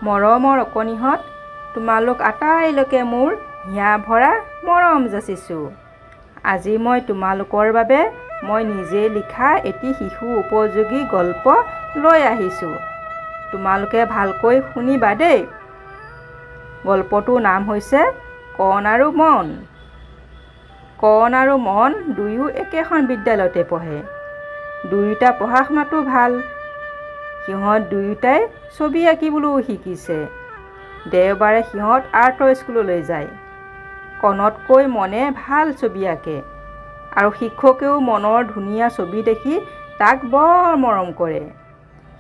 মৰমৰ অকণিহঁত, তোমালোক আটাইলৈকে মোৰ হিয়া ভৰা মৰম যাচিছোঁ। আজি মই তোমালোকৰ বাবে মই নিজে লিখা এটি শিশু উপযোগী গল্প লৈ আহিছোঁ। তোমালোকে ভালকৈ শুনিবা দেই। গল্পটোৰ নাম হৈছে কণ আৰু মন। কণ আৰু মন দুয়ো একেখন বিদ্যালয়তে পঢ়ে। দুয়োটা পঢ়া শুনাতো ভাল। সিহঁত দুয়োটাই ছবি আঁকিবলৈও শিকিছে। দেওবাৰে সিহঁত আৰ্টৰ স্কুললৈ যায়। কণতকৈ মনে ভাল ছবি আঁকে আৰু শিক্ষকেও মনৰ ধুনীয়া ছবি দেখি তাক বৰ মৰম কৰে।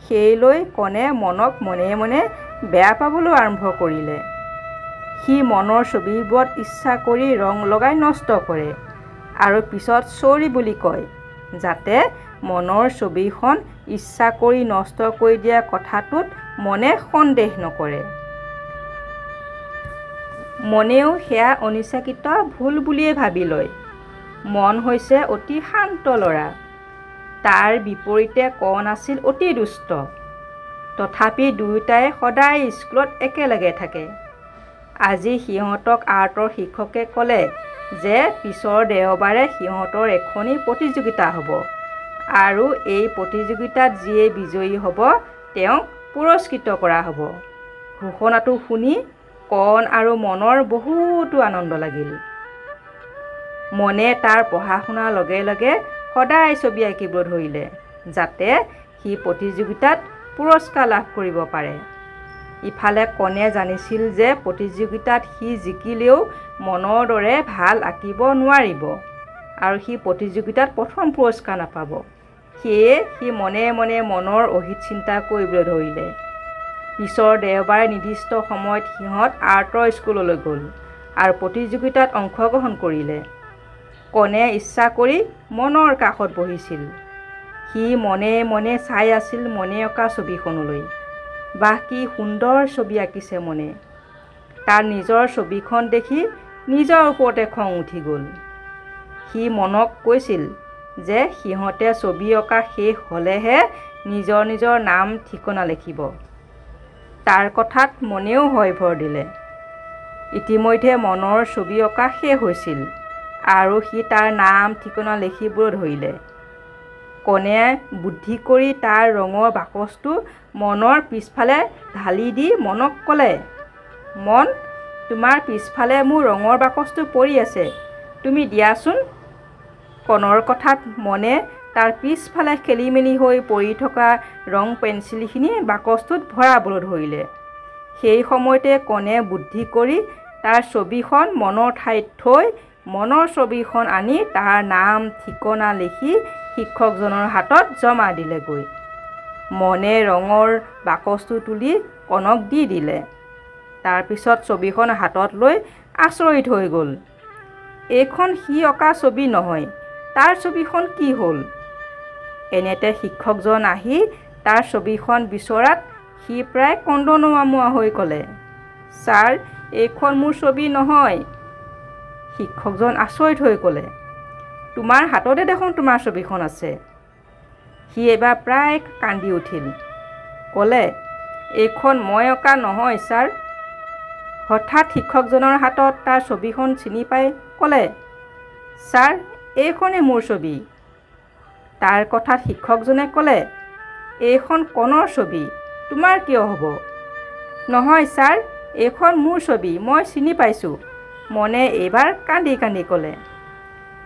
সেইলৈ কণে মনক মনে মনে বেয়া পাবলৈ আৰম্ভ কৰিলে। সি মনৰ ছবিবোৰত ইচ্ছা কৰি ৰং লগাই নষ্ট কৰে আৰু পিছত চৰি বুলি কয়, যাতে মনৰ ছবিখন ইচ্ছা কৰি নষ্ট কৰি দিয়া কথাটোত মনে সন্দেহ নকৰে। মনেও সেয়া অনিচ্ছাকৃত ভুল বুলিয়েই ভাবি লয়। মন হৈছে অতি শান্ত ল'ৰা। তাৰ বিপৰীতে কণ আছিল অতি দুষ্ট। তথাপি দুয়োটাই সদায় স্কুলত একেলগে থাকে। আজি সিহঁতক আৰ্টৰ শিক্ষকে ক'লে যে পিছৰ দেওবাৰে সিহঁতৰ এখনি প্ৰতিযোগিতা হ'ব আৰু এই প্ৰতিযোগিতাত যিয়ে বিজয়ী হ'ব তেওঁক পুৰস্কৃত কৰা হ'ব। ঘোষণাটো শুনি কণ আৰু মনৰ বহুতো আনন্দ লাগিল। মনে তাৰ পঢ়া শুনাৰ লগে লগে সদায় ছবি আঁকিবলৈ ধৰিলে, যাতে সি প্ৰতিযোগিতাত পুৰস্কাৰ লাভ কৰিব পাৰে। ইফালে কণে জানিছিল যে প্ৰতিযোগিতাত সি জিকিলেও মনৰ দৰে ভাল আঁকিব নোৱাৰিব আৰু সি প্ৰতিযোগিতাত প্ৰথম পুৰস্কাৰ নাপাব। সেয়ে সি মনে মনে মনৰ অহিত চিন্তা কৰিবলৈ ধৰিলে। পিছৰ দেওবাৰে নিৰ্দিষ্ট সময়ত সিহঁত আৰ্টৰ স্কুললৈ গ'ল আৰু প্ৰতিযোগিতাত অংশগ্ৰহণ কৰিলে। কণে ইচ্ছা কৰি মনৰ কাষত বহিছিল। সি মনে মনে চাই আছিল মনে অঁকা ছবিখনলৈ। বাহ, কি সুন্দৰ ছবি আঁকিছে মনে। তাৰ নিজৰ ছবিখন দেখি নিজৰ ওপৰতে খং উঠি গ'ল। সি মনক কৈছিল যে সিহঁতে ছবি অঁকা শেষ হ'লেহে নিজৰ নিজৰ নাম ঠিকনা লিখিব। তাৰ কথাত মনেও হয় ভৰ দিলে। ইতিমধ্যে মনৰ ছবি অঁকা শেষ হৈছিল আৰু সি তাৰ নাম ঠিকনা লিখিবলৈ ধৰিলে। কণে বুদ্ধি কৰি তাৰ ৰঙৰ বাকচটো মনৰ পিছফালে ঢালি দি মনক ক'লে, মন, তোমাৰ পিছফালে মোৰ ৰঙৰ বাকচটো পৰি আছে, তুমি দিয়াচোন। কণৰ কথাত মনে তাৰ পিছফালে খেলি মেলি হৈ পৰি থকা ৰং পেঞ্চিলখিনি বাকচটোত ভৰাবলৈ ধৰিলে। সেই সময়তে কণে বুদ্ধি কৰি তাৰ ছবিখন মনৰ ঠাইত থৈ মনৰ ছবিখন আনি তাৰ নাম ঠিকনা লিখি শিক্ষকজনৰ হাতত জমা দিলেগৈ। মনে ৰঙৰ বাকচটো তুলি কণক দি দিলে। তাৰপিছত ছবিখন হাতত লৈ আচৰিত হৈ গ'ল। এইখন সি অঁকা ছবি নহয়, তাৰ ছবিখন কি হ'ল? এনেতে শিক্ষকজন আহি তাৰ ছবিখন বিচৰাত সি প্ৰায় কন্দনোৱা হৈ ক'লে, ছাৰ, এইখন মোৰ ছবি নহয়। শিক্ষকজন আচৰিত হৈ ক'লে, তোমাৰ হাততে দেখোন তোমাৰ ছবিখন আছে। সি এবাৰ প্ৰায় কান্দি উঠিল। ক'লে, এইখন মই অঁকা নহয় ছাৰ। হঠাৎ শিক্ষকজনৰ হাতত তাৰ ছবিখন চিনি পাই ক'লে, ছাৰ, এইখনেই মোৰ ছবি। তাৰ কথাত শিক্ষকজনে ক'লে, এইখন কণৰ ছবি, তোমাৰ কিয় হ'ব? নহয় ছাৰ, এইখন মোৰ ছবি, মই চিনি পাইছোঁ। মনে এইবাৰ কান্দি কান্দি ক'লে,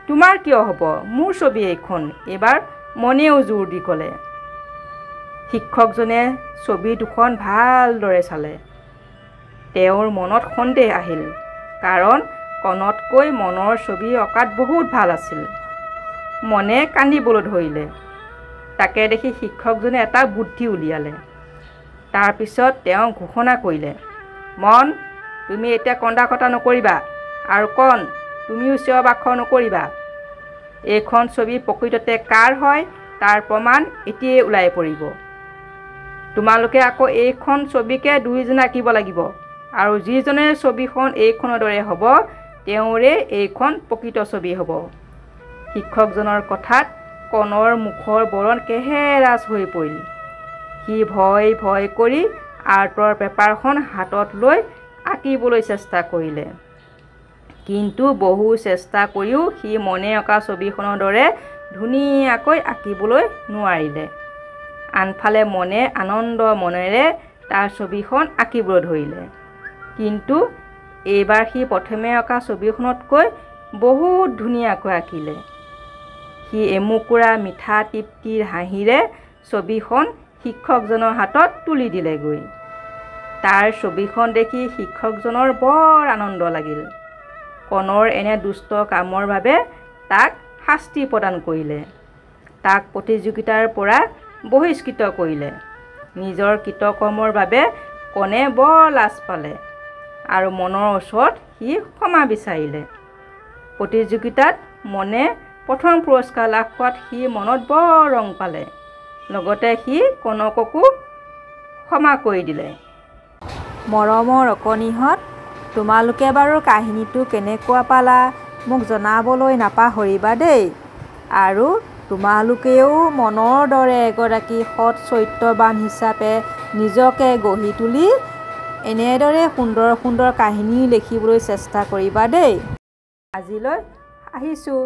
তোমাৰ কিয় হ'ব? মোৰ ছবি এইখন। এইবাৰ মনেও জোৰ দি ক'লে। শিক্ষকজনে ছবি দুখন ভালদৰে চালে। তেওঁৰ মনত সন্দেহ আহিল, কাৰণ কণতকৈ মনৰ ছবি অঁকাত বহুত ভাল আছিল। মনে কান্দিবলৈ ধৰিলে। তাকে দেখি শিক্ষকজনে এটা বুদ্ধি উলিয়ালে। তাৰপিছত তেওঁ ঘোষণা কৰিলে, মন, তুমি এতিয়া কন্দা কটা নকৰিবা আৰু কণ, তুমিও চিঞৰ বাখৰ নকৰিবা। এইখন ছবি প্ৰকৃততে কাৰ হয় তাৰ প্ৰমাণ এতিয়াই ওলাই পৰিব। তোমালোকে আকৌ এইখন ছবিকে দুয়োজনে আঁকিব লাগিব আৰু যিজনে ছবিখন এইখনৰ দৰে হ'ব তেওঁৰে এইখন প্ৰকৃত ছবি হ'ব। শিক্ষকজনৰ কথাত কণৰ মুখৰ বৰণ কেহেৰাজ হৈ পৰিল। সি ভয় ভয় কৰি আৰ্টৰ পেপাৰখন হাতত লৈ আঁকিবলৈ চেষ্টা কৰিলে। কিন্তু বহু চেষ্টা কৰিও সি মনে অঁকা ছবিখনৰ দৰে ধুনীয়াকৈ আঁকিবলৈ নোৱাৰিলে। আনফালে মনে আনন্দ মনেৰে তাৰ ছবিখন আঁকিবলৈ ধৰিলে। কিন্তু এইবাৰ সি প্ৰথমে অঁকা ছবিখনতকৈ বহুত ধুনীয়াকৈ আঁকিলে। সি এমুকুৰা মিঠা তৃপ্তিৰ হাঁহিৰে ছবিখন শিক্ষকজনৰ হাতত তুলি দিলেগৈ। তাৰ ছবিখন দেখি শিক্ষকজনৰ বৰ আনন্দ লাগিল। কণৰ এনে দুষ্ট কামৰ বাবে তাক শাস্তি প্ৰদান কৰিলে। তাক প্ৰতিযোগিতাৰ পৰা বহিষ্কৃত কৰিলে। নিজৰ কৃতকৰ্মৰ বাবে কণে বৰ লাজ পালে আৰু মনৰ ওচৰত সি ক্ষমা বিচাৰিলে। প্ৰতিযোগিতাত মনে প্ৰথম পুৰস্কাৰ লাভ কৰাত সি মনত বৰ ৰং পালে। লগতে সি কণককো ক্ষমা কৰি দিলে। মৰমৰ অকণিহঁত, তোমালোকে বাৰু কাহিনীটো কেনেকুৱা পালা মোক জনাবলৈ নাপাহৰিবা দেই। আৰু তোমালোকেও মনৰ দৰে এগৰাকী সৎ চৰিত্ৰৱান হিচাপে নিজকে গঢ়ি তুলি এনেদৰে সুন্দৰ সুন্দৰ কাহিনী লিখিবলৈ চেষ্টা কৰিবা দেই। আজিলৈ আহিছোঁ।